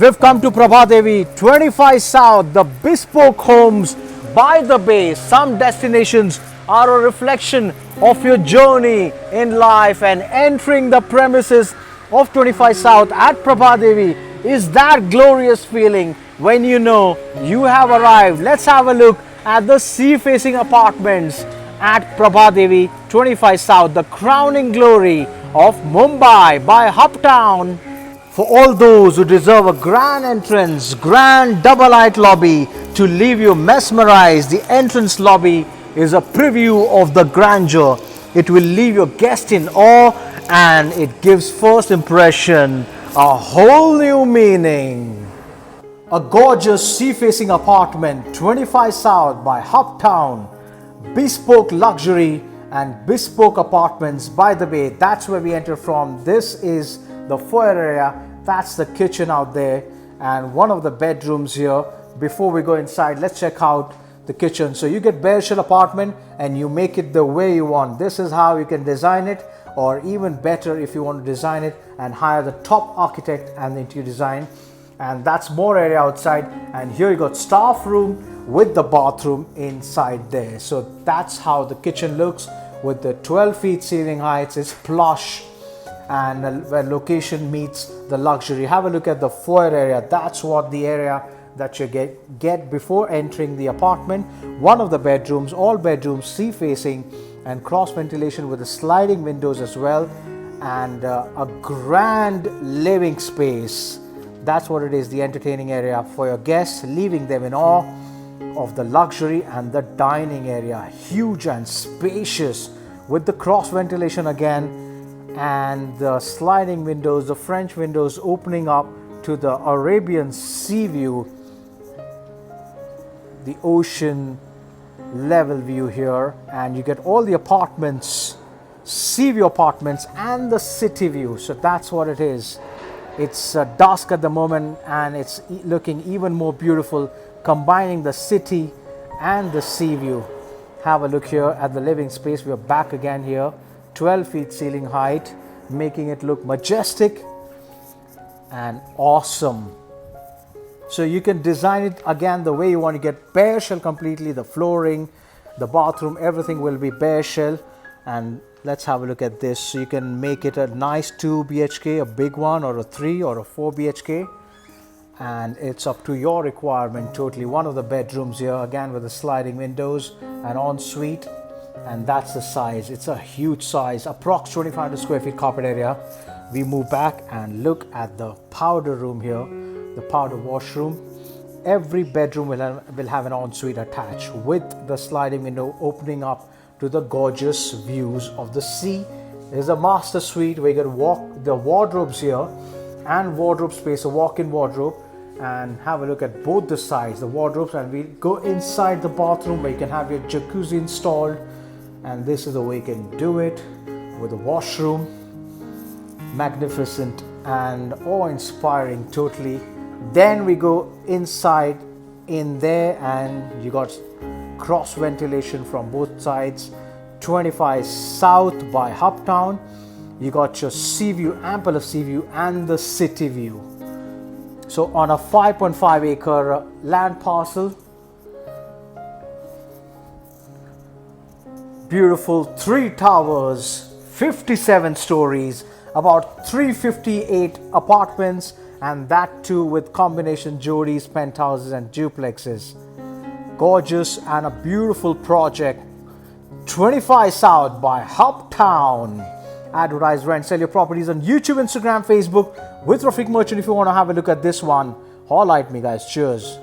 We've come to Prabhadevi, 25 South, the bespoke homes by the bay. Some destinations are a reflection of your journey in life, and entering the premises of 25 South at Prabhadevi is that glorious feeling when you know you have arrived. Let's have a look at the sea-facing apartments at Prabhadevi 25 South, the crowning glory of Mumbai by Uptown. For all those who deserve a grand entrance, grand double-light lobby to leave you mesmerized, the entrance lobby is a preview of the grandeur. It will leave your guest in awe, and it gives first impression a whole new meaning. A gorgeous sea-facing apartment, 25 South by Uptown, bespoke luxury and bespoke apartments by the bay. That's where we enter from. This is the foyer area. That's the kitchen out there and one of the bedrooms here. Before we go inside, let's check out the kitchen. So you get bare shell apartment and you make it the way you want. This is how you can design it, or even better if you want to design it and hire the top architect and interior design. And that's more area outside, and here you got staff room with the bathroom inside there. So that's how the kitchen looks with the 12 feet ceiling heights. It's plush and where location meets the luxury. Have a look at the foyer area. That's what the area that you get before entering the apartment. One of the bedrooms, all bedrooms sea facing and cross ventilation with the sliding windows as well, and a grand living space. That's what it is, the entertaining area for your guests, leaving them in awe of the luxury. And the dining area, huge and spacious with the cross ventilation again, and the sliding windows, the French windows opening up to the Arabian Sea view, the ocean level view here. And you get all the apartments, sea view apartments and the city view. So that's what it is. It's dusk at the moment and it's looking even more beautiful, combining the city and the sea view. Have a look here at the living space. We're back again here. 12 feet ceiling height, making it look majestic and awesome. So you can design it again the way you want to get bare shell completely. The flooring, the bathroom, everything will be bare shell. And let's have a look at this. So you can make it a nice 2 BHK, a big one, or a 3 or a 4 BHK. And it's up to your requirement totally. One of the bedrooms here, again with the sliding windows, and ensuite. And that's the size. It's a huge size, approx 2,500 square feet carpet area. We move back and look at the powder room here, the powder washroom. Every bedroom will have an ensuite attached with the sliding window opening up to the gorgeous views of the sea. There's a master suite where you can walk the wardrobes here and wardrobe space, a walk-in wardrobe, and have a look at both the sides, the wardrobes. And we'll go inside the bathroom where you can have your jacuzzi installed. And this is the way you can do it with a washroom. Magnificent and awe-inspiring totally. Then we go inside in there and you got cross ventilation from both sides. 25 South by Uptown. You got your sea view, ample sea view, and the city view. So on a 5.5 acre land parcel, beautiful 3 towers, 57 stories, about 358 apartments, and that too with combination jodis, penthouses and duplexes. Gorgeous and a beautiful project. 25 South by Uptown. Advertise, rent, sell your properties on YouTube, Instagram, Facebook with Rafiq Merchant. If you want to have a look at this one, holla at me guys. Cheers.